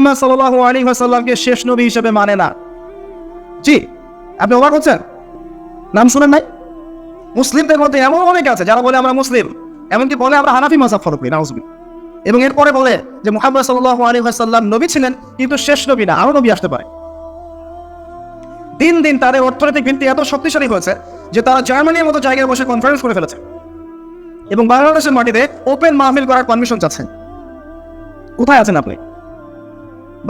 মুহাম্মদ সাল্লাল্লাহু আলাইহি ওয়াসাল্লামকে শেষ নবী হিসেবে মানে না। জি, আপনি অবাক হচ্ছেন? নাম শুনেন নাই? মুসলিমদের মধ্যে এমন অনেকে আছে যারা বলে আমরা মুসলিম, এমনকি বলে আমরা হানাফি মাযহাব ফলো করি, নাউজুবিল্লাহ। এবং এরপরে বলে যে মুহাম্মদ সাল্লাল্লাহু আলাইহি ওয়াসাল্লাম নবী ছিলেন, কিন্তু শেষ নবী না, আরো নবী আসতে পারে। দিন দিন তাদের অর্থনৈতিক ভিত্তি এত শক্তিশালী হয়েছে যে তারা জার্মানির মতো জায়গায় বসে কনফারেন্স করে ফেলেছে এবং বাংলাদেশের মাটিতে ওপেন মাহফিল করার পারমিশন চাচ্ছেন। কোথায় আছেন আপনি?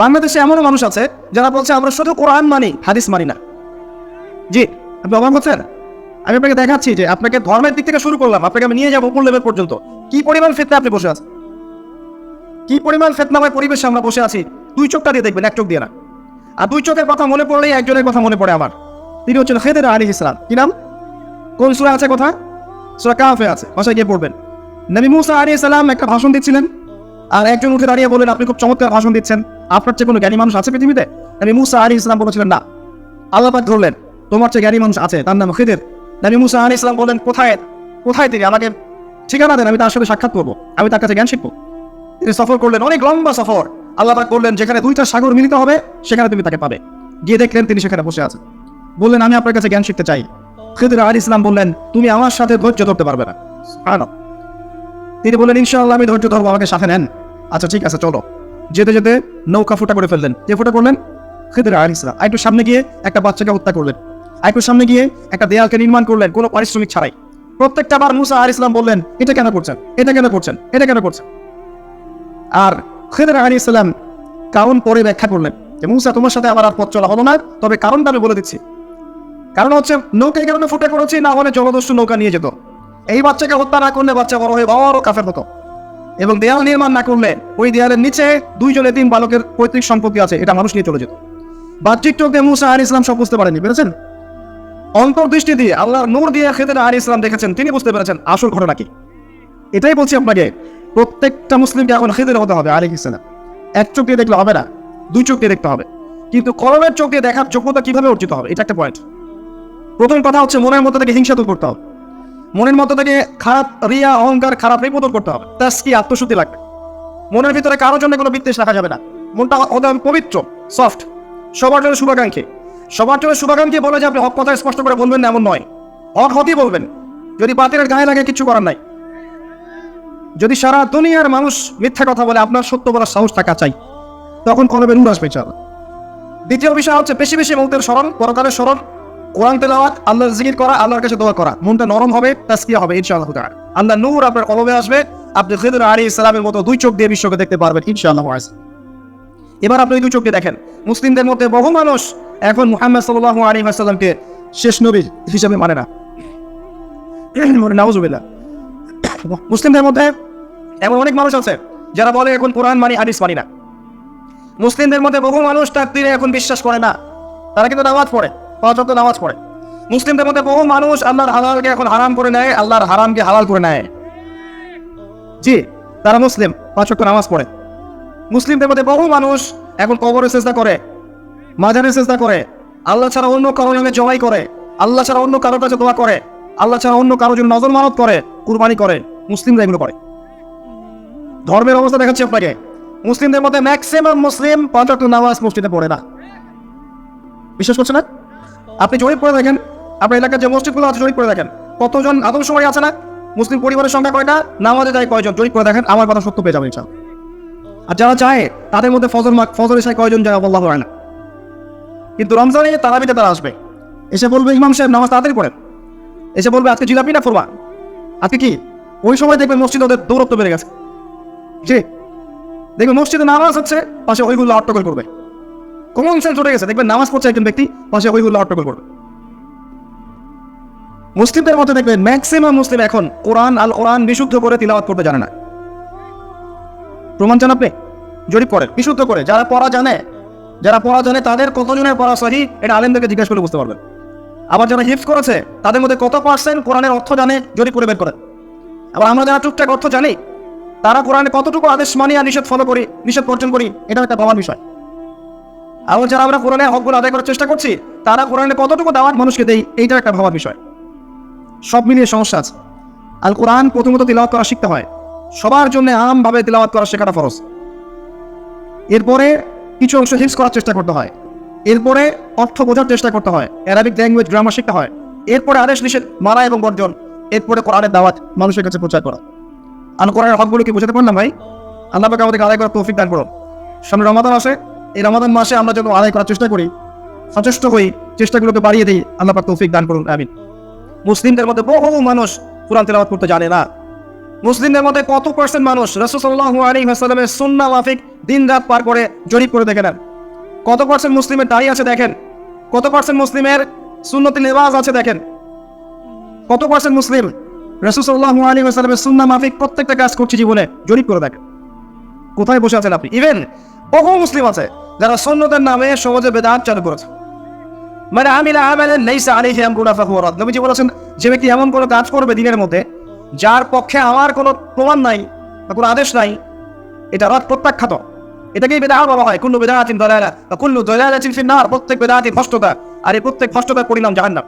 বাংলাদেশে এমনও মানুষ আছে যারা বলছে আমরা শুধু কোরআন মানি, হাদিস মানি না। জি, আপনি অবাক হচ্ছেন? আমি আপনাকে দেখাচ্ছি যে আপনাকে ধর্মের দিক থেকে শুরু করলাম, আপনাকে আমি নিয়ে যাবো উপর লেভেল পর্যন্ত। কি পরিমাণ ফিতনা আপনি বসে আছেন, কি পরিমাণ ফিতনাময় পরিবেশে আমরা বসে আছি। দুই চোখটা দিয়ে দেখবেন, এক চোখ দিয়ে না। আর দুই চোখের কথা মনে পড়লেই একজনের কথা মনে পড়ে আমার। তিনি হচ্ছেন খেদির আলাইহিস সালাম। কি নাম? কোন সূরা আছে কথা? সূরা কাহফে আছে, বাসায় গিয়ে পড়বেন। নবী মুসা আলাইহিস সালাম একটা ভাষণ দিচ্ছিলেন, আর একজন উঠে দাঁড়িয়ে বলেন আপনি খুব চমৎকার ভাষণ দিচ্ছেন, আপনার চেয়ে কোনো জ্ঞানী মানুষ আছে পৃথিবীতে? নবী মুসা আলাইহিস সালাম বলেছিলেন না। আল্লাহ পাক ধরলেন তোমার চেয়ে জ্ঞানী মানুষ আছে, তার নাম খিদির। নবী মুসা আলাইহিস সালাম বলেন কোথায় তিনি? আমাকে ঠিকানা দেন, আমি তার সাথে সাক্ষাৎ করবো, আমি তার কাছে জ্ঞান শিখবো। তিনি সফর করলেন, অনেক লম্বা সফর। আল্লাহ পাক বললেন যেখানে দুইটা সাগর মিলিত হবে সেখানে তুমি তাকে পাবে। গিয়ে দেখলেন তিনি সেখানে বসে আছেন। বললেন আমি আপনার কাছে জ্ঞান শিখতে চাই। খিদির আলাইহিস সালাম বললেন তুমি আমার সাথে ধৈর্য ধরতে পারবে না। সুবহানাল্লাহ। তিনি বললেন ইনশাআল্লাহ আমি ধৈর্য ধরবো, আমাকে সাথে নেন। আচ্ছা ঠিক আছে চলো। যেতে যেতে নৌকা ফুটা করে ফেললেন। যে ফুটা করলেন? খিদির আলাইহিস সালাম। একটু সামনে গিয়ে একটা বাচ্চাকে হত্যা করলেন। একটু সামনে গিয়ে একটা দেয়ালকে নির্মাণ করলেন কোনো পারিশ্রমিক ছাড়াই। প্রত্যেকটা বার মুসা আলাইহিস সালাম বললেন এটা কেন করছেন, এটা কেন করছেন, এটা কেন করছেন। আর খিদির আলাইহিস সালাম কারণ পরে ব্যাখ্যা করলেন যে মুসা তোমার সাথে আমার আর পথ চলা হলো না, তবে কারণটা আমি বলে দিচ্ছি। কারণ হচ্ছে নৌকা এই কারণে ফুটে করেছি, না হলে জলদস্যু নৌকা নিয়ে যেত। এই বাচ্চাকে হত্যা না করলে বাচ্চা বড় হয়ে বড় কাফের হতো। এবং দেয়াল নির্মাণ না করলে ওই দেয়ালের নিচে দুইজন এতিম বালকের পৈতৃক সম্পত্তি আছে, এটা মানুষ নিয়ে চলে যেত। বাহ্যিক চোখ দিয়ে মুসা আলাইহিস সালাম সব বুঝতে পারেনি, পেরেছেন? অন্তর্দৃষ্টি দিয়ে আল্লাহর নূর দিয়ে খিদির আলাইহিস সালাম দেখেছেন, তিনি বুঝতে পেরেছেন আসল ঘটনা কি। এটাই বলছি আপনাকে, প্রত্যেকটা মুসলিমকে এখন খিদির হতে হবে আলাইহিস সালাম। এক চোখ দিয়ে দেখলে হবে না, দুই চোখ দিয়ে দেখতে হবে। কিন্তু কলমের চোখ দিয়ে দেখার যোগ্যতা কিভাবে অর্জিত হবে, এটা একটা পয়েন্ট। প্রথম কথা হচ্ছে মনের মধ্যে থেকে হিংসা দূর করতে হবে। মনের মধ্যে থেকে খারাপ রিয়া, অহংকার, খারাপ রিপো দূর করতে হবে। তাস্কি, আত্মশুদ্ধি লাগবে। মনের ভিতরে কারোর জন্য কোনো বিদ্বেষ রাখা যাবে না। মনটা হতে হবে পবিত্র, সফট, সবার জন্য শুভাকাঙ্ক্ষী। সবার জন্য শুভাকাঙ্ক্ষী বলে যে আপনি হক কথা স্পষ্ট করে বলবেন না এমন নয়, হক হকই বলবেন। যদি বাতিলের গায়ে লাগে কিছু করার নাই। যদি সারা দুনিয়ার মানুষ মিথ্যা কথা বলে আপনার সত্য বলার সাহস থাকা চাই, তখন কলবে নূর আসবে ইনশাআল্লাহ। দ্বিতীয় বিষয় হচ্ছে বেশি বেশি মৌতের স্মরণ, পরকালের স্মরণ, কোরআন তেলাওয়াত, আল্লাহর জিকির করা, আল্লাহর কাছে দোয়া করা। মনটা নরম হবে, তাসকিয়া হবে ইনশাআল্লাহ তাআলা। আল্লাহ নূর আপনার কলবে আসবে, আপনি খিদির আলাইহিস সালামের মতো দুই চোখ দিয়ে বিশ্বকে দেখতে পারবেন ইনশাআল্লাহ। এবার আপনি দুই চোখ দিয়ে দেখেন, মুসলিমদের মধ্যে বহু মানুষ এখন মুহাম্মদ সাল্লাল্লাহু আলাইহি ওয়াসাল্লামকে শেষ নবী হিসেবে মানে না। নাউজুবিল্লাহ। মুসলিমদের মধ্যে এমন অনেক মানুষ আছে যারা বলে এখন কোরআন মানি, হাদিস মানি না। মুসলিমদের মধ্যে বহু মানুষ তাকদীরে এখন বিশ্বাস করে না, তারা কিন্তু নামাজ পড়ে, পাঁচ ওয়াক্ত নামাজ পড়ে। মুসলিমদের মধ্যে বহু মানুষ আল্লাহর হালালকে এখন হারাম করে নেয়, আল্লাহর হারামকে হালাল করে নেয়। জি, তারা মুসলিম, পাঁচ ওয়াক্ত নামাজ পড়ে। মুসলিমদের মধ্যে বহু মানুষ এখন কবরে সিজদা করে, মাজারে সিজদা করে, আল্লাহ ছাড়া অন্য কারো নামে জবাই করে, আল্লাহ ছাড়া অন্য কারোর কাছে দোয়া করে, আল্লাহ ছাড়া অন্য কারোর জন্য নজর মানত করে, কুরবানি করে। মুসলিমরা এগুলো করে। ধর্মের অবস্থা দেখাচ্ছি আপনাকে। মুসলিমদের মধ্যে ম্যাক্সিমাম মুসলিম পাঁচ ওয়াক্ত নামাজ মসজিদে পড়ে না। বিশ্বাস করছেন না? আপনি জরিপ করে দেখেন, আপনার এলাকার যে মসজিদগুলো আছে জরিপ করে দেখেন, কতজন আদমশুমারি আছে না? মুসলিম পরিবারের সংখ্যা কয়টা, নামাজে যায় কয়জন, জরিপ করে দেখেন, আমার কথা সত্য পেয়ে যাবেন ইনশাআল্লাহ। আর যারা চায় তাদের মধ্যে ফজর এশায় কয়জন যায় আল্লাহু আ'লাম। কিন্তু রমজানে তারাবিতে তারা আসবে, এসে বলবে ইমাম সাহেব নামাজ তাড়াতাড়ি পড়েন, এসে বলবে আজকে জিলাপি না ফুরমা, আজকে কি? ওই সময় দেখবেন মসজিদে ওদের দৌরত্ব বেড়ে গেছে। জি, দেখবেন মসজিদে নামাজ হচ্ছে, পাশে ওইগুলো হট্টগোল করবে। কমন সেন্স উঠে গেছে, দেখবেন নামাজ পড়ছে একজন ব্যক্তি, পাশে ওইগুলো হট্টগোল করবে। মুসলিমদের মধ্যে দেখবেন ম্যাক্সিমাম মুসলিম এখন কোরআন বিশুদ্ধ করে তিলাওয়াত করতে জানে না। প্রমাণ চান আপনি? জরিপ করেন, বিশুদ্ধ করে। যারা পড়া জানে তাদের কতজনের পড়া সহি, এটা আলেমদেরকে জিজ্ঞাসা করে বুঝতে পারবেন। আবার যারা হিফজ করেছে তাদের মধ্যে কত পার্সেন্ট কোরআনের অর্থ জানে, জরিপ করে বের করেন। আবার আমরা যারা টুকটাক অর্থ জানি, তারা কোরআনে কতটুকু আদেশ মানি আর নিষেধ ফলো করি, নিষেধ বর্জন করি, এটা একটা ভাবার বিষয়। আবার যারা আমরা কোরআনের হকগুলো আদায় করার চেষ্টা করছি, তারা কোরআনে কতটুকু দাওয়াত মানুষকে দেই, এইটা একটা ভাবার বিষয়। সব মিলিয়ে সমস্যা আছে। আল কোরআন প্রথমত তিলাওয়াত করা শিখতে হয়, সবার জন্য আমভাবে তিলাওয়াত করা শেখাটা ফরজ। এরপরে কিছু অংশ হিপস করার চেষ্টা করতে হয়, এরপরে অর্থ বোঝার চেষ্টা করতে হয়, অ্যারাবিক ল্যাঙ্গুয়েজ গ্রামার শিখতে হয়, এরপরে আদেশ নিষেধ মানা এবং বর্জন, এরপরে কোরআনের দাওয়াত মানুষের কাছে প্রচার করা। আমি কোরআনের হকগুলো কি বোঝাতে পারলাম ভাই? আল্লাহ পাক আমাদেরকে আদায় করার তৌফিক দান করুন। সামনে রমাদান আসে, এই রমাদান মাসে আমরা যেন আদায় করার চেষ্টা করি, সচেষ্ট হই, চেষ্টাগুলোকে বাড়িয়ে দিই। আল্লাহ পাক তৌফিক দান করুন, আমিন। মুসলিমদের মধ্যে বহু মানুষ কোরআন তেলাওয়াত করতে জানে না। মুসলিমদের মধ্যে কত পার্সেন্ট মানুষ রাসূল সাল্লাল্লাহু আলাইহি ওয়াসাল্লামের সুন্নাহ মাফিক দিন রাত পার করে জরিপ করে দেখে নেন। কত পার্সেন্ট মুসলিমের দাড়ি আছে দেখেন, কত পার্সেন্ট মুসলিমের সুন্নতি লেবাস আছে দেখেন, কত পার্সেন্ট মুসলিম রাসূল সাল্লাল্লাহু আলাইহি ওয়াসাল্লামের সুন্নাহ মাফিক প্রত্যেকটা কাজ করছে জীবনে, জরিপ করে দেখেন। কোথায় বসে আছেন আপনি? ইভেন বহু মুসলিম আছে যারা সুন্নতের নামে সমাজে বেদাত চালু করেছে। মানে আমিলা আমালান লাইসা আলাইহি আমরুনা ফাহুয়া রাদ। নবীজি বলেছেন, যে ব্যক্তি এমন কোনো কাজ করবে দিনের মধ্যে যার পক্ষে আমার কোনো প্রমাণ নাই বা কোনো আদেশ নাই, এটা রাত প্রত্যাখ্যাত। এটাকেই বেদাত বলা হয়। কুল্লু বিদআতিন দালালা ওয়া কুল্লু দালালাতিন ফিন-নার। প্রত্যেক বেদাতই ভ্রষ্টতা, আর এই প্রত্যেক ভ্রষ্টতার পরিণাম জাহান্নাম।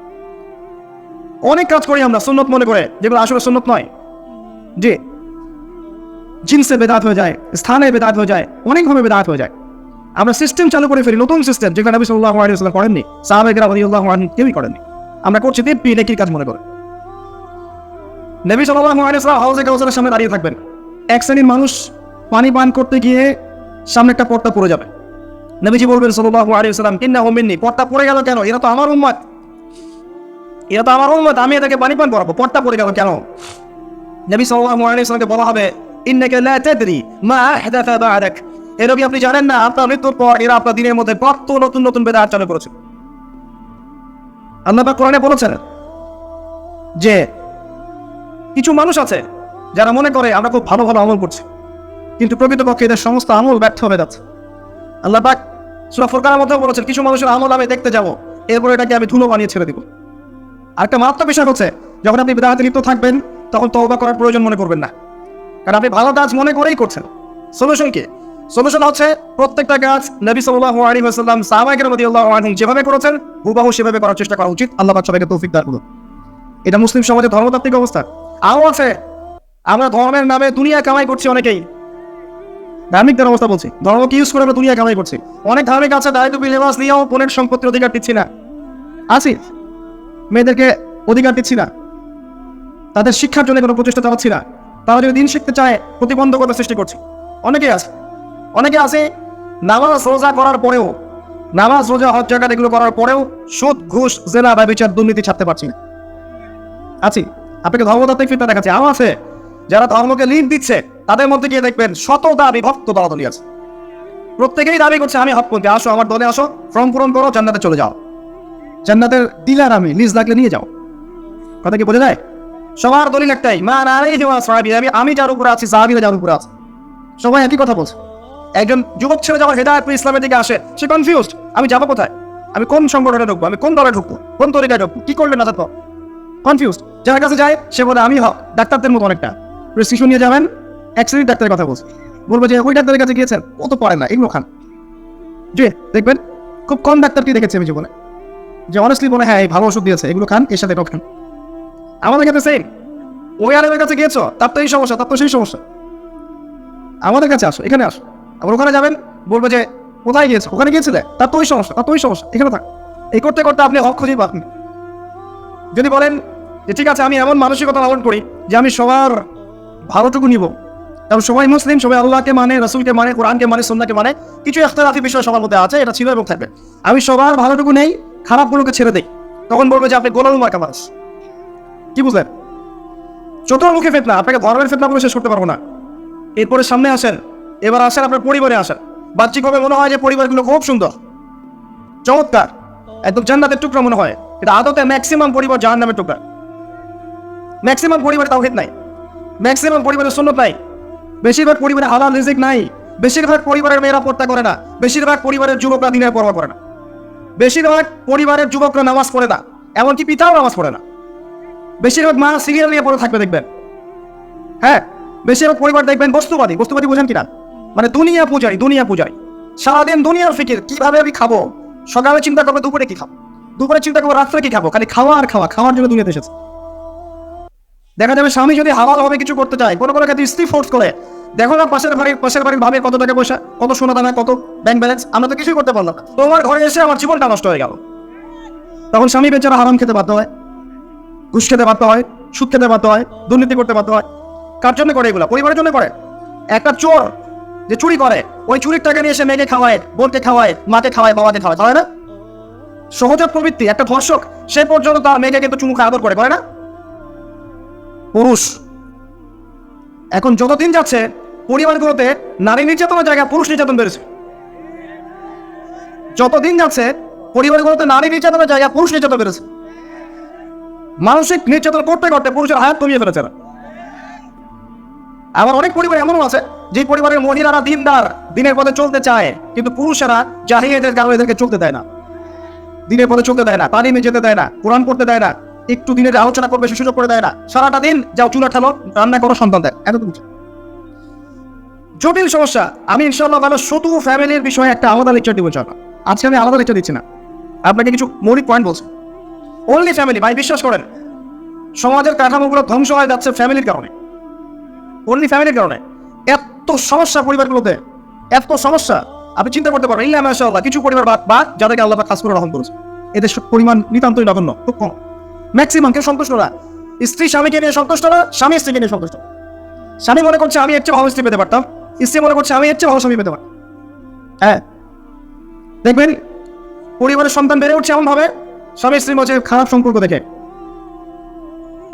অনেক কাজ করি আমরা সুন্নত মনে করে, যেগুলো আসলে সুন্নত নয়। জি, জিনসে বেদাত হয়ে যায়, স্থানে বেদাত হয়ে যায়, অনেকভাবে বেদাত হয়ে যায়। আমরা সিস্টেম চালু করে ফেলি, নতুন সিস্টেম, যেগুলো নবী সাল্লাল্লাহু আলাইহি ওয়াসাল্লাম করেননি, সাহাবায়ে কেরাম রাদিয়াল্লাহু আনহুম কেউই করেননি। আমরা করছি দিব্যি নেকির কাজ মনে করে। নবী সাল্লাল্লাহু আলাইহি ওয়াসাল্লাম হাউজে কাউসারের সামনে দাঁড়িয়ে থাকবেন, এক শ্রেণীর মানুষ পানি পান করতে গিয়ে সামনে একটা পর্দা পড়ে যাবে। নবীজি বলবেন সাল্লাল্লাহু আলাইহি ওয়াসাল্লাম, ইন্নাহু মিন্নি। পর্দা পড়ে গেল কেন? এরা তো আমার উম্মত, এরা তো আমার উম্মত, আমি এদেরকে পানি পান করাবো, পর্দা পড়ে গেল কেন? নবী সাল্লাল্লাহু আলাইহি ওয়াসাল্লামকে বলা হবে, ইন্নাকা লা তাদরি মা আহদাথা বা'দাক। হে নবী, আপনি জানেন না আপনার মৃত্যুর পর এরা আপনার দিনের মধ্যে কত নতুন নতুন বেদাত চালু করেছে। আল্লাহ পাক কোরআনে বলেছেন যে কিছু মানুষ আছে যারা মনে করে আমরা খুব ভালো ভালো আমল করছি, কিন্তু প্রকৃতপক্ষে এদের সমস্ত আমল ব্যর্থ হয়ে যাচ্ছে। আল্লাহ পাক সূরা ফুরকানের মধ্যে বলেছেন, কিছু মানুষের আমল আমি দেখতে যাব, এরপর এটাকে আমি ধুলো বানিয়ে ছেড়ে দিব। আরেকটা মারাত্মক বিষয় হচ্ছে, যখন আপনি বেদাতে লিপ্ত থাকবেন তখন তওবা করার প্রয়োজন মনে করবেন না, কারণ আপনি ভালো কাজ মনে করেই করছেন। সলিউশন কি? সলিউশন হচ্ছে প্রত্যেকটা কাজ নবী সাল্লাল্লাহু আলাইহি ওয়াসাল্লাম, সাহাবায়ে কেরাম রাদিয়াল্লাহু আনহুম যেভাবে করেছেন হুবহু সেভাবে করার চেষ্টা করা উচিত। আল্লাহ পাক সবাইকে তৌফিক দান করুন। এটা মুসলিম সমাজের ধর্মতাত্ত্বিক অবস্থা। আরও আছে, আমরা ধর্মের নামে দুনিয়া কামাই করছি অনেকেই। ধার্মিকদের অবস্থা বলছি, ধর্মকে ইউজ করে আমরা দুনিয়া কামাই করছি। অনেক ধার্মিক আছে দায়িত্ব লেবাস নিয়েও বোনের সম্পত্তির অধিকার দিচ্ছি না, আছি, মেয়েদেরকে অধিকার দিচ্ছি না, তাদের শিক্ষার জন্য কোনো প্রচেষ্টা চালাচ্ছি না, তারা যদি দিন শিখতে চায় প্রতিবন্ধকতা সৃষ্টি করছি। অনেকে আছে নামাজ রোজা করার পরেও, নামাজ রোজা হজ জাকাত এগুলো করার পরেও সুদ ঘুষ জেনা ব্যভিচার দুর্নীতি ছাড়তে পারছি না, আছি। আপনাকে ধর্মতাত্ত্বিক ফিতনা দেখাচ্ছি। আরও আছে যারা ধর্মকে লিড দিচ্ছে, তাদের মধ্যে গিয়ে দেখবেন শতটা বিভক্ত দলাদলি আছে। প্রত্যেকেই দাবি করছে আমি হকপন্থী, আসো আমার দলে আসো, ফর্ম পূরণ করো, জান্নাতে চলে যাও, জান্নাতের ডিলার আমি, লিজ লাগলে নিয়ে যাও। কথা কি বোঝা যায়? সবার দলিল একটাই, মা আলাইহি ওয়া সাহাবী, আমি যার উপরে আছি, সাহাবীরা যার উপরে আছে, সবাই একই কথা বলছে। একজন যুবক ছেলে যখন হেদায়েত ইসলামের দিকে আসে, সে কনফিউজড, আমি যাবো কোথায়, আমি কোন সংগঠনে ঢুকবো, আমি কোন দলে ঢুকবো, কোন তরিকায় ঢুকবো, কি করলে না যাবো, কনফিউজড। যার কাছে যায় সে বলে আমি হক, ডাক্তারদের মতো অনেকটা প্রেসক্রিপশন নিয়ে যাবেন, এক শ্রেণীর ডাক্তারের কথা বলছে, বলবো যে ওই ডাক্তারের কাছে গিয়েছেন, কত পড়ে না, এগুলো খান। জি, দেখবেন খুব কম ডাক্তারকে দেখেছি আমি জীবনে যে অনেস্টলি বলে হ্যাঁ এই ভালো ওষুধ দিয়েছে, এগুলো খান, এর সাথে এটাও খান। আমাদের কাছে সেম, ওই আলেমের কাছে গিয়েছো, তার তো এই সমস্যা, তার তো সেই সমস্যা, আমাদের কাছে আসো, এখানে আসো। আবার ওখানে যাবেন, বলবো যে কোথায় গিয়েছো, ওখানে গিয়েছিলে, তার তো ওই সমস্যা, তার তো ওই সমস্যা, এখানে থাক। এই করতে করতে আপনি হক খুঁজেই পাবেন। যদি বলেন যে ঠিক আছে আমি এমন মানসিকতা লালন করি যে আমি সবার ভালোটুকু নিব, কারণ সবাই মুসলিম, সবাই আল্লাহকে মানে, রাসূলকে মানে, কোরআনকে মানে, সুন্নাহকে মানে, কিছু ইখতিলাফি বিষয় সবার মধ্যে আছে, এটা ছিল এবং থাকবে, আমি সবার ভালোটুকু নেই, খারাপগুলোকে ছেড়ে দেই, তখন বলবো যে আপনি গোলাম মার্কা মানুষ। কি বুঝলেন? চতুর্মুখী ফিতনা, আপনাকে ধর্মের ফিতনা বলে শেষ করতে পারবো না। এরপরে সামনে আসেন, এবার আসেন আপনার পরিবারে আসেন। বাহ্যিকভাবে মনে হয় যে পরিবারগুলো খুব সুন্দর, চমৎকার, একদম জান্নাতের টুকরা মনে হয়, এটা আদতে ম্যাক্সিমাম পরিবার জাহান্নামের টুকরা। ম্যাক্সিমাম পরিবারে তাওহীদ নাই, ম্যাক্সিমাম পরিবারে সুন্নাত নাই, বেশিরভাগ পরিবারে হালাল রিজিক নাই, বেশিরভাগ পরিবারের মেয়েরা পর্দা করে না, বেশিরভাগ পরিবারের যুবকরা দিনের পরোয়া করে না, বেশিরভাগ পরিবারের যুবকরা নামাজ পড়ে না, এমনকি পিতাও নামাজ পড়ে না, বেশিরভাগ মা সিরিয়াল নিয়ে পড়ে থাকবে দেখবেন। হ্যাঁ, বেশিরভাগ পরিবার দেখবেন বস্তুবাদী বোঝেন কিনা, মানে দুনিয়া পূজারি, সারাদিন দুনিয়ার ফিকির, কিভাবে আমি খাবো, সকালে চিন্তা করবো দুপুরে কি খাবো, দুপুরে চিন্তা করবো রাত্রে কি খাবো, খালি খাওয়া আর খাওয়া, খাওয়ার জন্য দুনিয়াতে এসেছে। দেখা যাবে স্বামী যদি হালালভাবে কিছু করতে চায়, কোনো কোনো ক্ষেত্রে স্ত্রী ফোর্স করে। দেখো না পাশের বাড়ির ভাবে কত টাকা পয়সা, কত সোনা দানা, কত ব্যাংক ব্যালেন্স, আমরা তো কিছুই করতে পারলাম না, তোমার ঘরে এসে আমার জীবনটা নষ্ট হয়ে গেল। তখন স্বামী বেচারা হারাম খেতে বাধ্য হয়, ঘুষ খেতে বাধ্য হয়, সুদ খেতে বাধ্য হয়, দুর্নীতি করতে বাধ্য হয়। কার জন্য করে এগুলো? পরিবারের জন্য করে। একটা চোর যে চুরি করে, ওই চুরির টাকা নিয়ে এসে মেয়েকে খাওয়ায়, বোনকে খাওয়ায়, মাকে খাওয়ায়, বাবাকে খাওয়ায়, তাই না? সহজাত প্রবৃত্তি। একটা ধর্ষক সে পর্যন্ত তার মেয়েকে কিন্তু চুমুখে আদর করে না? পুরুষ এখন যতদিন যাচ্ছে পরিবারগুলোতে নারী নির্যাতনের জায়গায় পুরুষ নির্যাতন বেড়েছে। যতদিন যাচ্ছে পরিবারগুলোতে নারী নির্যাতনের জায়গায় পুরুষ নির্যাতন বেড়েছে। মানসিক নির্যাতন করতে করতে পুরুষের হায়াত কমিয়ে ফেলেছে। আবার অনেক পরিবার এমনও আছে যে পরিবারের মহিলারা দিনদার, দিনের পথে চলতে চায়, কিন্তু পুরুষেরা জাহিলিয়াতের কারণে এদেরকে চলতে দেয় না, দিনের পথে চলতে দেয় না, তালিমে যেতে দেয় না, কোরআন পড়তে দেয় না, একটু দিনের আলোচনা করবে সে সুযোগ করে দেয় না। সারাটা দিন যাও চুলা ঠালো, রান্না করো, সন্তান দেয়, এতটুকু। জটিল সমস্যা। আমি ইনশাআল্লাহ ভালো শুধু ফ্যামিলির বিষয়ে একটা আলাদা লেকচার দিব। আজকে আমি আলাদা লেকচার দিচ্ছি না, আপনাকে কিছু মৌলিক পয়েন্ট বলছি। Only family. ভাই বিশ্বাস করেন, সমাজের কাঠামোগুলো ধ্বংস হয়ে যাচ্ছে ফ্যামিলির কারণে, অনলি ফ্যামিলির কারণে। এত সমস্যা পরিবারগুলোতে, এত সমস্যা আপনি চিন্তা করতে পারবেন। ইল্লা মাশাআল্লাহ কিছু পরিবার বাদ যাদেরকে আল্লাহ পাক খাস করে রহম করেছে, এদের পরিমাণ নিতান্তই নগণ্য, খুব কম। ম্যাক্সিমাম কেউ সন্তুষ্ট না। স্ত্রী স্বামীকে নিয়ে সন্তুষ্ট না, স্বামী স্ত্রীকে নিয়ে সন্তুষ্ট। স্বামী মনে করছে আমি এর চেয়ে ভালো স্ত্রী পেতে পারতাম, স্ত্রী মনে করছে আমি এর চেয়ে ভালো স্বামী পেতে পারতাম। হ্যাঁ, দেখবেন পরিবারের সন্তান বেড়ে উঠছে এমন ভাবে, স্বামী স্ত্রীর মধ্যে খারাপ সম্পর্ক দেখে,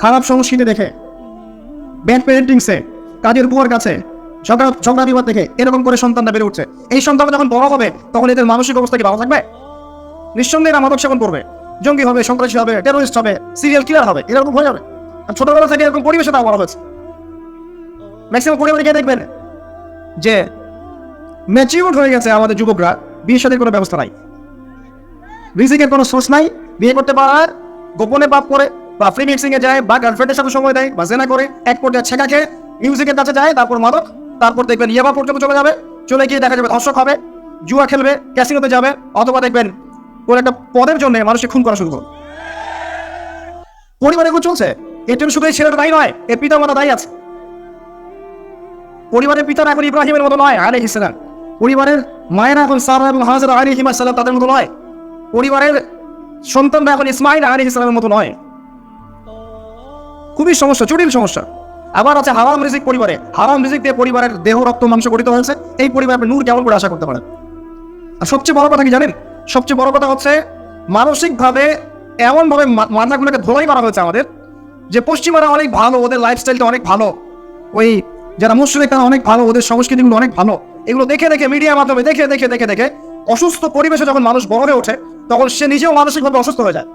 খারাপ সংস্কৃতি দেখে, ব্যাড প্যারেন্টিংসে, কাজের বুয়ার কাছে ঝগড়া বিবাদ দেখে এরকম করে সন্তানটা বেড়ে উঠছে। এই সন্তান যখন বড় হবে তখন এদের মানসিক অবস্থা কি ভালো থাকবে? নিঃসন্দেহে এরা মাদক সেবন করবে, জঙ্গি হবে, সন্ত্রাসী হবে, টেরোরিস্ট হবে, সিরিয়াল কিলার হবে, এরকম হয়ে যাবে। আর ছোটবেলা থেকে এরকম পরিবেশে তা বড় হয়েছে। ম্যাক্সিমাম পরিবারে গিয়ে দেখবেন যে ম্যাচিউর হয়ে গেছে আমাদের যুবকরা, বিয়ের সাথে কোনো ব্যবস্থা নাই, রিজিকের কোনো সোর্স নাই, বিয়ে করতে পারার গোপনে পাপ করে, বা ফ্রি মিক্সিং এ যায়, বা গার্লফ্রেন্ডের সাথে সময় দেয়, বা জেনা করে, এক পর্যায়ে ছেঁকা খেয়ে মিউজিকের কাছে যায়, তারপর মাদক, তারপর দেখবেন ইয়াবা পর্যন্ত চলে যাবে, চলে গিয়ে দেখা যাবে ধর্ষক হবে, জুয়া খেলবে, ক্যাসিনোতে যাবে, অথবা দেখবেন কোন একটা পদের জন্য মানুষকে খুন করা শুরু করবে। পরিবারে এগুলো চলছে। এর জন্য শুধু এই ছেলেটা দায়ী নয়, এর পিতা মাতা দায়ী আছে। পরিবারের পিতারা এখন ইব্রাহিমের মতো নয় আলাইহিস সালাম, পরিবারের মায়েরা এখন সারা এবং হাজরা আলাইহিস সালাম তাদের মতো নয়, পরিবারের সন্তানরা এখন ইসমাইল আলাইহিস সালামের মতো নয়। খুবই সমস্যা, জটিল সমস্যা। আবার আছে হারাম রিজিক পরিবারে, হারাম রিজিক দিয়ে পরিবারের দেহ রক্ত মাংস গঠিত হয়েছে। এই পরিবারে আপনি নূর কেমন করে আশা করতে পারেন? আর সবচেয়ে বড় কথা কি জানেন? সবচেয়ে বড় কথা হচ্ছে মানসিকভাবে এমনভাবে মাথাগুলোকে ধোলাই করা হয়েছে আমাদের, যে পশ্চিমারা অনেক ভালো, ওদের লাইফস্টাইলটা অনেক ভালো, ওই যারা মুসলিম তারা অনেক ভালো, ওদের সংস্কৃতিগুলো অনেক ভালো। এগুলো দেখে দেখে মিডিয়ার মাধ্যমে দেখে দেখে দেখে দেখে অসুস্থ পরিবেশে যখন মানুষ বড় হয়ে ওঠে তখন সে নিজেও মানসিকভাবে অসুস্থ হয়ে যায়।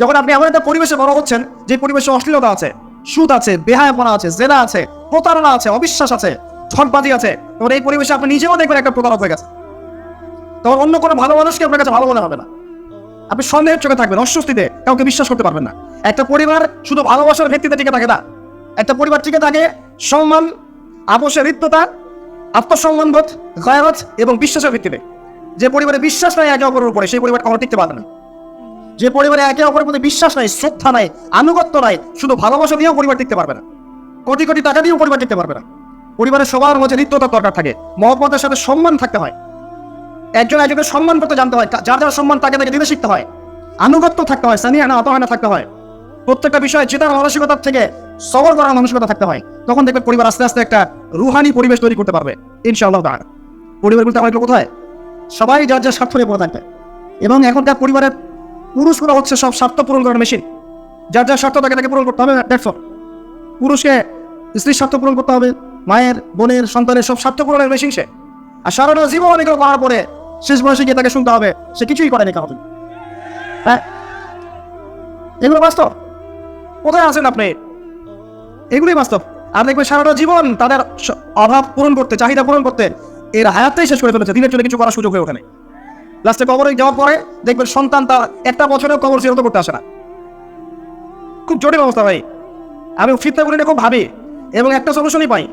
যখন আপনি এমন একটা পরিবেশে বড় হচ্ছেন যে পরিবেশে অশ্লীলতা আছে, সুদ আছে, বেহায়াপনা আছে, জেনা আছে, প্রতারণা আছে, অবিশ্বাস আছে, ঠকবাজি আছে, তখন এই পরিবেশে আপনি নিজেও দেখবেন একটা প্রতারক হয়ে গেছে। তখন অন্য কোনো ভালো মানুষকে আপনার কাছে ভালো মনে হবে না, আপনি সন্দেহের চোখে থাকবেন, অস্বস্তিতে কাউকে বিশ্বাস করতে পারবেন না। একটা পরিবার শুধু ভালোবাসার ভিত্তিতে টিকে থাকে না, একটা পরিবার টিকে থাকে সম্মান, আপোষের হৃদ্যতা, আত্মসম্মানবোধ, গায়রত এবং বিশ্বাসের ভিত্তিতে। যে পরিবারে বিশ্বাস নাই একে অপরের উপরে, সেই পরিবার কখনো টিকতে পারবে না। যে পরিবারে একে অপরের প্রতি বিশ্বাস নাই, শ্রদ্ধা নাই, আনুগত্য নাই, শুধু ভালোবাসা দিয়েও পরিবার টিকতে পারবে না, কোটি কোটি টাকা দিয়েও পরিবার টিকতে পারবে না। পরিবারের সবার মধ্যে হৃদ্যতার দরকার থাকে, মহব্বতের সাথে সম্মান থাকতে হয়, একজন একজনকে সম্মান করতে জানতে হয়, যার যার সম্মান তাকে তাকে দিতে শিখতে হয়, আনুগত্য থাকতে হয়, সানিয়ানা আতাহানা থাকতে হয়, প্রত্যেকটা বিষয়ে জেতার মানসিকতার থেকে সবর করার মানসিকতা থাকতে হয়। তখন দেখবে পরিবার আস্তে আস্তে একটা রুহানি পরিবেশ তৈরি করতে পারবে ইনশাআল্লাহ তাআলা। পরিবারগুলোতে আমাদের কোথায় সবাই যার যার স্বার্থ নিয়ে পড়ে থাকবে, এবং এখনকার পরিবারের পুরুষগুলো হচ্ছে সব স্বার্থ পূরণ করার মেশিন। যার যার স্বার্থ তাকে তাকে পূরণ করতে হবে, দ্যাটস অল। পুরুষকে স্ত্রীর স্বার্থ পূরণ করতে হবে, মায়ের, বোনের, সন্তানের সব স্বার্থ পূরণের মেশিন সে। আর সারাটা জীবন এগুলো করার পরে শেষ বয়সে গিয়ে তাকে শুনতে হবে সে কিছুই করেনি কাউকে। হ্যাঁ, এগুলো বাস্তব। কোথায় আছেন আপনি? এগুলোই বাস্তব। আর দেখবেন সারাটা জীবন তাদের অভাব পূরণ করতে, চাহিদা পূরণ করতে এর হায়াতটাই শেষ করে ফেলেছে, দিনের জন্য কিছু করার সুযোগ হয়ে ওঠে নাই। লাস্টে কবরে যাওয়ার পরে দেখবেন সন্তান তার একটা বছরেও কবর জিয়ারত করতে আসে না। খুব জটিল অবস্থা ভাই। আমি ফিতনাগুলো নিয়ে খুব ভাবি এবং একটা সলিউশনই পাই,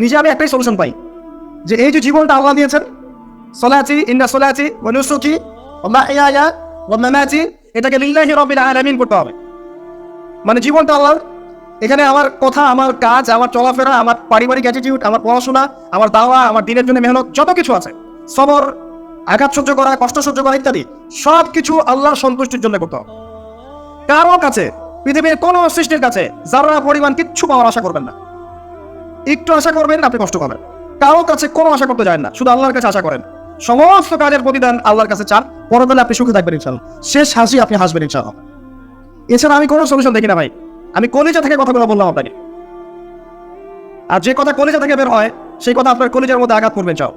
নিজে আমি একটাই সলিউশন পাই, যে এই যে জীবনটা আল্লাহ দিয়েছেন, সলাতি ইন্না সলাতি ওয়া নুসুকি ওয়া মাহইয়ায়া ওয়া মামাতি, এটাকে লিল্লাহি রাব্বিল আলামিন করতে হবে। মানে জীবনটা আল্লাহর, এখানে আমার কথা, আমার কাজ, আমার চলাফেরা, আমার পারিবারিক অ্যাটিটিউড, আমার পড়াশোনা, আমার দাওয়া, আমার দিনের জন্য মেহনত, যত কিছু আছে, সবর, আঘাত সহ্য করা, কষ্ট সহ্য করা ইত্যাদি সব কিছু আল্লাহর সন্তুষ্টির জন্য করতে হবে। কারো কাছে, পৃথিবীর কোনো সৃষ্টির কাছে যারা পরিমাণ কিচ্ছু পাওয়ার আশা করবেন না। একটু আশা করবেন, আপনি কষ্ট পাবেন। কারো কাছে কোনো আশা করতে যায় না, শুধু আল্লাহর কাছে আশা করেন। সমস্ত কাজের প্রতিদান আল্লাহর কাছে চান, পরকালে আপনি সুখে থাকবেন ইনশাআল্লাহ। শেষ হাসি আপনি হাসবেন ইনশাআল্লাহ। এছাড়া আমি কোনো সলিউশন দেখি না ভাই। আমি কলিজা থেকে কথাগুলো বললাম আপনাকে, আর যে কথা কলিজা থেকে বের হয় সেই কথা আপনার কলিজার মধ্যে আঘাত করবেন। চাও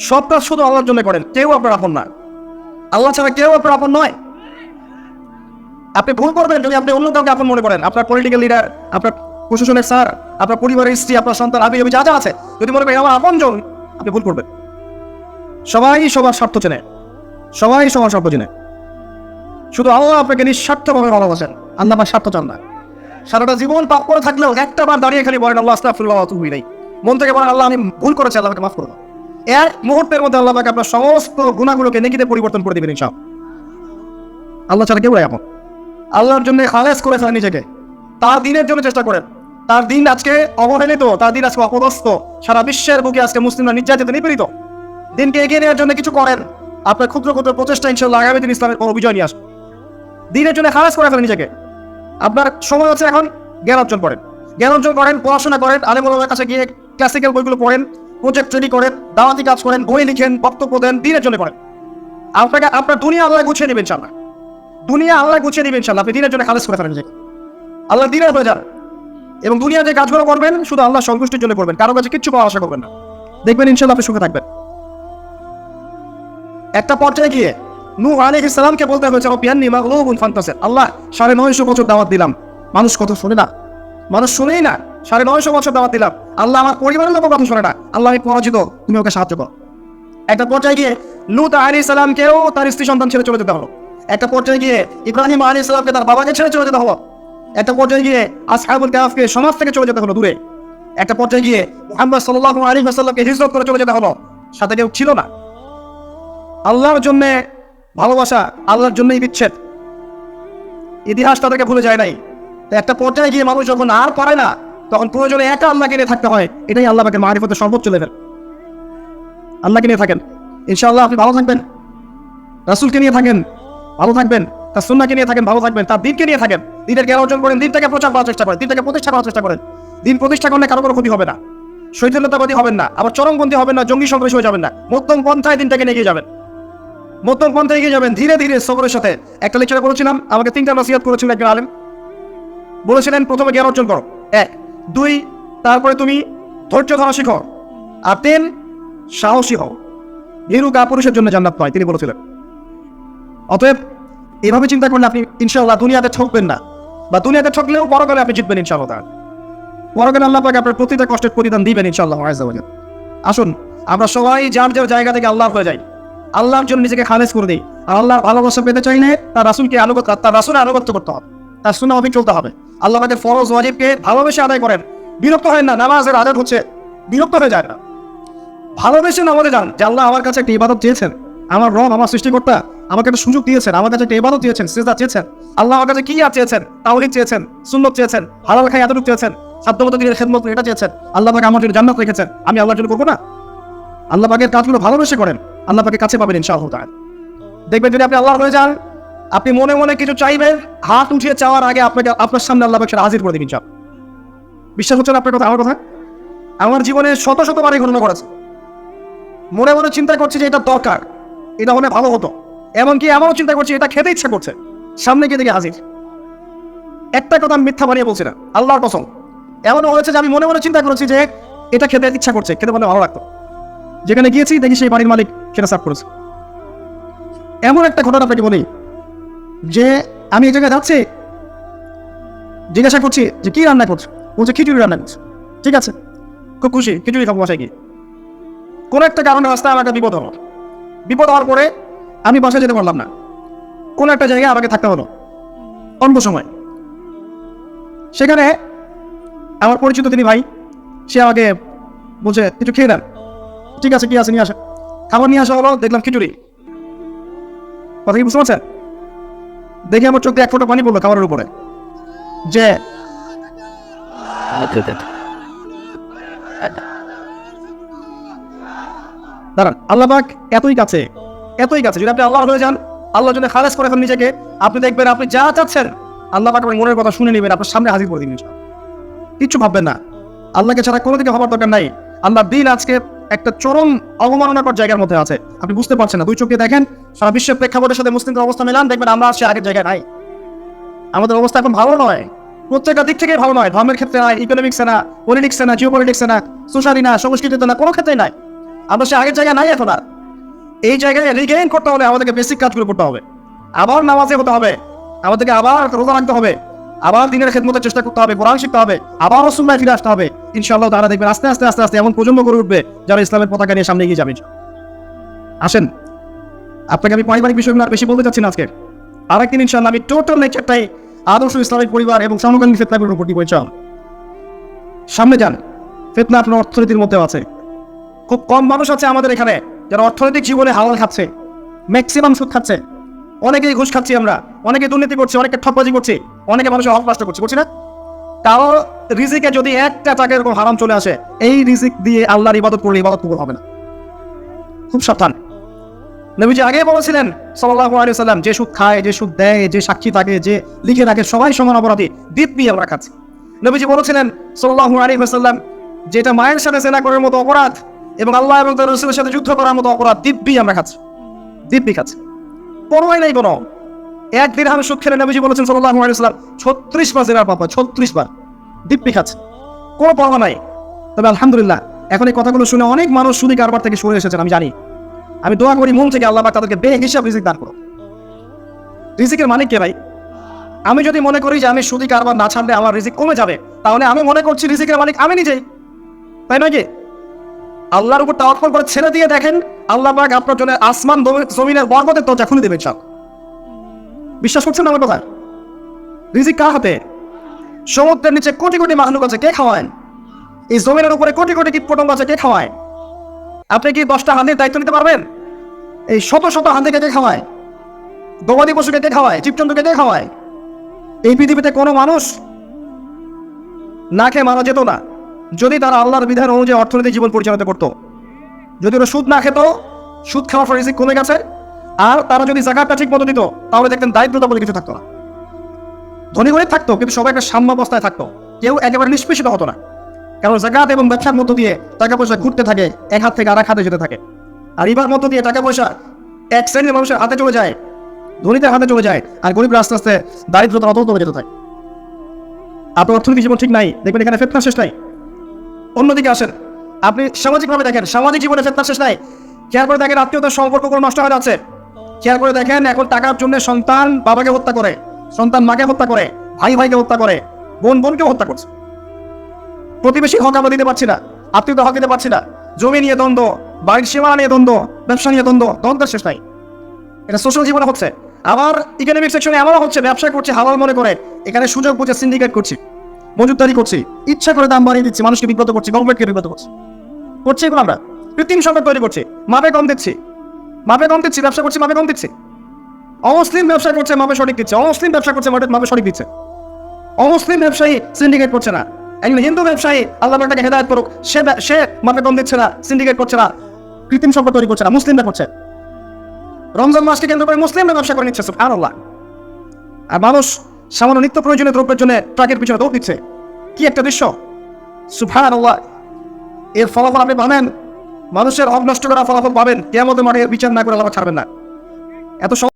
সব কাজ শুধু আল্লাহর জন্য করেন, কেউ আপনার আপন না। আল্লাহ ছাড়া কেউ আপনার আপন নয়। আপনি ভুল করবেন যদি আপনি অন্য কাউকে আপন মনে করেন। আপনার পলিটিক্যাল লিডার, আপনার প্রশাসনের স্যার, আপনার পরিবারের স্ত্রী, আপনার সন্তান, আবি যা যা আছে, যদি মনে করেন আমার আপন জন, আপনি ভুল করবেন। সবাই সবার স্বার্থ চেনে, সবাই সবার স্বার্থ চেনে। শুধু আল্লাহ আপনাকে নিঃস্বার্থভাবে ভালোবাসেন, আল্লাহ আমার স্বার্থ চান না। সারাটা জীবন পাপ করে থাকলেও একটা বার দাঁড়িয়ে খালি বলেন আল্লাহ আস্তাগফিরুল্লাহ ওয়া আতুবু ইলাইহি। মন থেকে বলেন আল্লাহ আমি ভুল করেছি, আল্লাহকে মাফ করে দাও। এক মুহূর্তের মধ্যে আল্লাহ পাক আপনার সমস্ত গুনাহগুলোকে নেকিতে পরিবর্তন করে দিবেন ইনশাআল্লাহ। আল্লাহ ছাড়া কেউ এমন। আল্লাহর জন্য খালেস করে ফেলেন নিজেকে, তার দিনের জন্য চেষ্টা করেন। তার দিন আজকে অবহেলিত, তার দিন আজকে অপদস্থ। সারা বিশ্বের বুকে আজকে মুসলিমরা নির্যাতিত, নিপীড়িত। দিনকে এগিয়ে নেওয়ার জন্য কিছু করেন। আপনার ক্ষুদ্র ক্ষুদ্র প্রচেষ্টা ইনশাআল্লাহ আগামী দিন ইসলামের কোনো বিজয় নিয়ে আসবে। দিনের জন্য খালেস করে ফেলেন নিজেকে। আপনার সময় হচ্ছে এখন জ্ঞান অর্জন করেন, জ্ঞান অর্জন করেন, পড়াশোনা করেন, আলেম ওলামার কাছে গিয়ে ক্লাসিক্যাল বইগুলো পড়েন, প্রজেক্ট তৈরি করেন, দাওয়াতি কাজ করেন, বই লিখেন, বক্তব্য দেন, দিনের জন্য করেন। আপনাকে আপনার দুনিয়া আল্লাহ গুছিয়ে নেবেন ইনশাআল্লাহ। দুনিয়া আল্লাহ গুছিয়ে নেবেন ইনশাআল্লাহ। আপনি দিনের জন্য খালেস করে ফেলেন নিজেকে, আল্লাহ দিনের হয়ে যান। এবং দুনিয়ার যে কাজগুলো করবেন শুধু আল্লাহ সন্তুষ্টির জন্য করবেন, কারো কাছে কিচ্ছু পাওয়া আশা করবেন না। দেখবেন ইনশাআল্লাহ আপনি সুখে থাকবেন। একটা পর্যায়ে গিয়ে নূহ আলাইহিস সালামকে বলতে হয়েছে রব্বিয়ান্নী মাগলুবুন ফান্তাসির। আল্লাহ 950 বছর দাওয়াত দিলাম, মানুষ কথা শুনে না, মানুষ শুনেই না। 950 বছর দাওয়াত দিলাম, আল্লাহ আমার পরিবারের লোক কথা শুনে না। আল্লাহ আমি পরাজিত, তুমি ওকে সাহায্য করো। একটা পর্যায়ে গিয়ে লূত আলাইহিস সালামকেও তার স্ত্রী সন্তান ছেড়ে চলে যেতে হলো। একটা পর্যায়ে গিয়ে ইব্রাহিম আলাইহিস সালামকে তার বাবাকে ছেড়ে চলে যেতে হলো। একটা পর্যায়ে গিয়ে আসহাবুল কাহফকে সমাজ থেকে চলে যেতে হলো দূরে। একটা পর্যায়ে গিয়ে মুহাম্মদ সাল্লাল্লাহু আলাইহি ওয়াসাল্লামকে হিজরত করে চলে যেতে হলো, সাথে কেউ ছিল না। আল্লাহর জন্য ভালোবাসা, আল্লাহর জন্যই বিচ্ছেদ। ইতিহাস তাদেরকে ভুলে যায় নাই। তো একটা পর্যায়ে গিয়ে মানুষ যখন আর পারে না, তখন প্রয়োজনে একা আল্লাহকে নিয়ে থাকতে হয়। এটাই আল্লাহ পাকের মারিফতের সর্বোচ্চ লেভেল। আল্লাহকে নিয়ে থাকেন, ইনশাআল্লাহ আপনি ভালো থাকবেন। রাসূলকে নিয়ে থাকেন, ভালো থাকবেন। তার সুন্নাহকে নিয়ে থাকেন, ভালো থাকবেন। তার দিনকে নিয়ে থাকেন, দিনের জ্ঞান অর্জন করেন, দিনটাকে প্রচার করার চেষ্টা করেন, দিনটাকে প্রতিষ্ঠা করার চেষ্টা করেন। দিন প্রতিষ্ঠা করলে কারো কোনো ক্ষতি হবে না। শৈথিল্যতাবাদী হবেন না, আবার চরমপন্থী হবেন না, জঙ্গি সন্ত্রাসী হয়ে যাবেন না। মধ্যম পন্থায় দিনটাকে নিয়ে যাবেন, মধ্যম পন্থায় এগিয়ে যাবেন ধীরে ধীরে সবরের সাথে। একটা লেকচারে বলেছিলাম, আমাকে 3টা নসিহত করেছিলেন একজন আলেম। বলেছিলেন প্রথমে জ্ঞান অর্জন করো, 1, 2, তারপরে তুমি ধৈর্য ধরা শিখো, আর 3 সাহসী হও। ভীরু কাপুরুষের জন্য জান্নাত নয়, তিনি বলেছিলেন। অতএব এভাবে চিন্তা করলে আপনি ইনশাআল্লাহ দুনিয়াতে ঠকবেন না, বা দুনিয়াতে ঠকলেও পরকালে আপনি জিতবেন ইনশাআল্লাহ। পরকালে আল্লাহ পাক আপনার প্রতিটা কষ্টের প্রতিদান দিবেন ইনশাআল্লাহ আযজা ওয়া জাল। আসুন আমরা সবাই যার যার জায়গা থেকে আল্লাহর হয়ে যাই, আল্লাহর জন্য নিজেকে খালেস করে দিই। আর আল্লাহর ভালোবাসা পেতে চাইলে তার রাসূলকে তার রাসূলের আনুগত্য করতে হবে, তার সুন্নাহ মাফিক চলতে হবে। আল্লাহ পাকের ফরজ ওয়াজিবকে ভালোবেসে আদায় করেন, বিরক্ত হয় না। নামাজের আদত হচ্ছে বিরক্ত হয়ে যায় না, ভালোবেসে নামাজে যান। যে আল্লাহ আমার কাছে একটা ইবাদত চেয়েছেন, আমার রব, আমার সৃষ্টিকর্তা আমাকে একটা সুযোগ দিয়েছেন, আমার কাছে একটা ইবাদত দিয়েছেন, সিজদা চেয়েছেন। আল্লাহ আমার কাছে কি আর চেয়েছেন? তাওহীদ চেয়েছেন, সুন্নাত চেয়েছেন, হালাল খাই এতটুকু চেয়েছেন, সাধ্যমতো দিনের খেদমত এটা চেয়েছেন। আল্লাহ পাক আমার জন্য জান্নাত রেখেছেন, আমি আল্লাহর জন্য করবো না? আল্লাহ পাকের কাজগুলো ভালোবেসে করেন, আল্লাহ পাকের কাছে পাবেন ইনশাআল্লাহ তাআলা। দেখবেন যদি আপনি আল্লাহর হয়ে যান, আপনি মনে মনে কিছু চাইবেন, হাত উঠিয়ে চাওয়ার আগে আপনাকে আপনার সামনে আল্লাহ পাক সেটা হাজির করে দিবেন ইনশাআল্লাহ। বিশ্বাস হচ্ছে না আপনার কথা? আমার কথা আমার জীবনে শত শতবারই ঘটনা করেছে। মনে মনে চিন্তা করছি যে এটা দরকার, এটা হলে ভালো হতো। এমনকি এমনও চিন্তা করছি এটা খেতে ইচ্ছা করছে, সামনে গিয়ে দেখে হাজির। একটা কথা আমি মিথ্যা বানিয়ে বলছি না, আল্লাহর কসম। এমনও হয়েছে যে আমি মনে মনে চিন্তা করেছি যে এটা খেতে ইচ্ছা করছে, খেতে বলে ভালো লাগতো। যেখানে গিয়েছি দেখি সেই বাড়ির মালিক সেটা সার্ভ করেছে। এমন একটা ঘটনা আপনাকে বলি যে আমি এই জায়গায় যাচ্ছি, জিজ্ঞাসা করছি যে কি রান্না করছে, বলছে খিচুড়ি রান্না করছে। ঠিক আছে, খুব খুশি, খিচুড়ি খাবো বাসায় গিয়ে। কোনো একটা কারণে রাস্তায় আমার একটা বিপদ হলো। বিপদ হওয়ার পরে আমি বাসায় যেতে পারলাম না, কোনো একটা জায়গায় আমাকে থাকতে হলো অল্প সময়। সেখানে আমার পরিচিত তিনি ভাই, সে আমাকে বলছে কিছু খেয়ে দেন। ঠিক আছে, কি আছে নিয়ে আসে। খাবার নিয়ে আসা হলো, দেখলাম খিচুড়ি। কথা কি বুঝতে পারছেন? দেখে আমার চোখ দিয়ে এক ফোঁটা পানি পড়লো খাবারের উপরে। যে দাঁড়ান, আল্লাহ পাক এতই কাছে, এতই কাছে। যদি আপনি আল্লাহ হয়ে যান, আল্লাহ যদি খালেস করে ফেলেন নিজেকে, আপনি দেখবেন আপনি যা চাচ্ছেন আল্লাহ পাক আপনার মনের কথা শুনে নেবেন, আপনার সামনে হাজির করে দিবেন। কিচ্ছু ভাববেন না, আল্লাহকে ছাড়া কোনো দিকে হবার দরকার নাই। আল্লাহ দিন আজকে একটা চরম অবমাননাকর জায়গার মধ্যে আছে, আপনি বুঝতে পারছেন না। দুই চোখে দেখেন, সারা বিশ্বের প্রেক্ষাপটের সাথে মুসলিমদের অবস্থা মেলান, দেখবেন আমরা আসছি আগের জায়গায় নাই। আমাদের অবস্থা এখন ভালো নয়, প্রত্যেকটা দিক থেকে ভালো নয়। ধর্মের ক্ষেত্রে নাই, ইকোনমিক্সে না, পলিটিক্সে না, জিও পলিটিক্সে না, সোশ্যালি না, সংস্কৃতিতে না, কোনো ক্ষেত্রেই নাই। আমরা সে আগের জায়গায় নাই এখন আর। এই জায়গায় রিগেইন করতে হলে আমাদেরকে বেসিক কাজগুলো করতে হবে। আবার নামাজে হতে হবে, আমাদেরকে আবার রোজা রাখতে হবে, আবার দিনের খেদমতের চেষ্টা করতে হবে, কোরআন শিখতে হবে, আবার রাসূলুল্লাহ ফিরে আসতে হবে। ইনশাআল্লাহ তারা দেখবেন আস্তে আস্তে আস্তে আস্তে এমন প্রজন্ম গড়ে উঠবে যারা ইসলামের পতাকা নিয়ে সামনে এগিয়ে যাবে। আসেন, আপনাকে আমি পারিবারিক বিষয়গুলো আর বেশি বলতে চাচ্ছি না আজকে। আরেকদিন ইনশাআল্লাহ আমি টোটাল লেকচারটাই আদর্শ ইসলামিক পরিবার এবং সমকালীন ফিতনাগুলোর উপর দিব ইনশাআল্লাহ। সামনে যান, ফিতনা আপনার অর্থনীতির মধ্যে আছে। খুব কম মানুষ আছে আমাদের এখানে যারা অর্থনৈতিক জীবনে হালাল খাচ্ছে, ম্যাক্সিমাম সুদ খাচ্ছে। অনেকেই ঘুষ খাচ্ছি আমরা, অনেকে দুর্নীতি করছি, অনেকে ঠকবাজি করছি, অনেকে মানুষের হক নষ্ট করছি না? তাও রিজিকে যদি একটা টাকা এরকম হারাম চলে আসে, এই রিজিক দিয়ে আল্লাহর ইবাদত করলে ইবাদত কবুল হবে না। খুব সাবধান। নবীজি আগে বলেছিলেন সাল্লাল্লাহু আলাইহি ওয়াসাল্লাম, যে সুদ খায়, যে সুদ দেয়, যে সাক্ষী থাকে, যে লিখে রাখে, সবাই সমান অপরাধী, দিব্যি আমরা খাচ্ছি। নবীজি বলেছিলেন সাল্লাল্লাহু আলাইহি ওয়াসাল্লাম, যেটা মায়ের সাথে জেনা করার মতো অপরাধ এবং আল্লাহ এবং তার রাসূলের সাথে যুদ্ধ করার মতো অপরাধ, দিব্যি আমরা খাচ্ছি, দিব্যি খাচ্ছি। পরোয়াই নাই কোনো। এক দিরহাম সুদ খেলে নবীজি বলেছেন সাল্লাল্লাহু আলাইহি ওয়াসাল্লাম 36 বার জিনার পাপ হয়, 36 বার, দিব্যি খাচ্ছে, কোনো পরোয়া নাই। তবে আলহামদুলিল্লাহ এখন এই কথাগুলো শুনে অনেক মানুষ সুদি কারবার থেকে সরে এসেছেন, আমি জানি। আমি দোয়া করি মন থেকে আল্লাহ পাক তাদেরকে বেহিসাব রিজিক দান করো। রিজিকের মালিক কে ভাই? আমি যদি মনে করি যে আমি সুদি কারবার না ছাড়লে আমার রিজিক কমে যাবে, তাহলে আমি মনে করছি রিজিকের মালিক আমি নিজেই, তাই নয় কি? আল্লাহর উপর তাওয়াক্কুল করে ছেড়ে দিয়ে দেখেন, আল্লাহ পাক আপনার জন্য আসমান জমিনের বরকতের দরজা খুলে দেবেন সব। বিশ্বাস করছেন না আমার কথা? রিজিক কার হাতে? সমুদ্রের নিচে কোটি কোটি মাখলুক আছে, কে খাওয়ায়? এই জমিনের উপরে কোটি কোটি কীটপতঙ্গ আছে, কে খাওয়ায়? আপনি কি 10টা হাতির দায়িত্ব নিতে পারবেন? এই শত শত হাতিকে কে খাওয়ায়? গবাদি পশুকে কে খাওয়ায়? জীবজন্তুকে কে খাওয়ায়? এই পৃথিবীতে কোনো মানুষ না খেয়ে মারা যেত না যদি তারা আল্লাহর বিধান অনুযায়ী অর্থনৈতিক জীবন পরিচালিত করতো। যদি ওরা সুদ না খেত, সুদ খাওয়ার ফলে রিজিক কমে গেছে, আর তারা যদি যাকাতটা ঠিক মতো দিত, তাহলে দেখতেন দারিদ্রতা বলে কিছু থাকতো না। ধনী গরিব থাকতো, কিন্তু সবাই একটা সাম্যাবস্থায় থাকতো, কেউ একেবারে নিষ্পেষিত হতো না। কারণ যাকাত এবং ব্যবসার মধ্য দিয়ে টাকা পয়সা ঘুরতে থাকে, এক হাত থেকে আরেক হাতে যেতে থাকে। আর রিবার মধ্য দিয়ে টাকা পয়সা এক শ্রেণীর মানুষের হাতে চলে যায়, ধনীদের হাতে চলে যায়, আর গরিবরা আস্তে আস্তে দারিদ্রতা অতন্ত হয়ে যেতে থাকে। আপনার অর্থনৈতিক জীবন ঠিক নাই, দেখবেন এখানে ফিতনা শেষ নাই। অন্যদিকে আসেন, আপনি সামাজিকভাবে দেখেন, সামাজিক জীবনে ফিতনা শেষ নাই। খেয়াল করে দেখেন আত্মীয়তার সম্পর্কগুলো নষ্ট হয়ে যাচ্ছে। খেয়াল করে দেখেন এখন টাকার জন্য সন্তান বাবাকে হত্যা করে, সন্তান মাকে হত্যা করে, ভাই ভাইকে হত্যা করে, বোন বোনকেও হত্যা করছে। প্রতিবেশী হক আমরা দিতে পারছি না, আত্মীয়তা হক দিতে পারছি না, জমি নিয়ে দ্বন্দ্ব, বাড়ির সীমানা নিয়ে দ্বন্দ্ব, ব্যবসা নিয়ে দ্বন্দ্ব, দ্বন্দ্বের শেষ নাই। এটা সোশ্যাল জীবনে হচ্ছে। আবার ইকোনমিক সেকশনে এমনও হচ্ছে, ব্যবসা করছে হালাল মনে করে, এখানে সুযোগ বুঝে সিন্ডিকেট করছি, মজুতদারি করছি, ইচ্ছা করে দাম বাড়িয়ে দিচ্ছি, মানুষকে বিব্রত করছি, গভর্নমেন্টকে বিব্রত করছি, এগুলো আমরা কৃত্রিম সংকট তৈরি করছি। মাপে কম দিচ্ছি, ব্যবসা করছি, মাপে কম দিচ্ছি। অমুসলিম ব্যবসা করছে, মাপে সঠিক দিচ্ছে। অমুসলিম ব্যবসা করছে, মাপে সঠিক দিচ্ছে। অমুসলিম ব্যবসায়ী সিন্ডিকেট করছে না। একজন হিন্দু ব্যবসায়ী আল্লাহ তাকে হেদায়েত করুক, সে মাপে কম দিচ্ছে না, সিন্ডিকেট করছে না, কৃত্রিম সংকট তৈরি করছে না, মুসলিমরা করছে। রমজান মাসকে কেন্দ্র করে মুসলিমরা ব্যবসা করে নিচ্ছে, সুবহানাল্লাহ। আর মানুষ সামান্য নিত্য প্রয়োজনীয় দ্রব্যের জন্য ট্রাকের পিছনে দৌড় দিচ্ছে। কি একটা দৃশ্য, সুবহানাল্লাহ। এর ফলাফল আপনি পাবেন, মানুষের হক নষ্ট করা ফলাফল পাবেন। কিয়ামতের মাঠে এর বিচার না করে আল্লাহ ছাড়বেন না। এত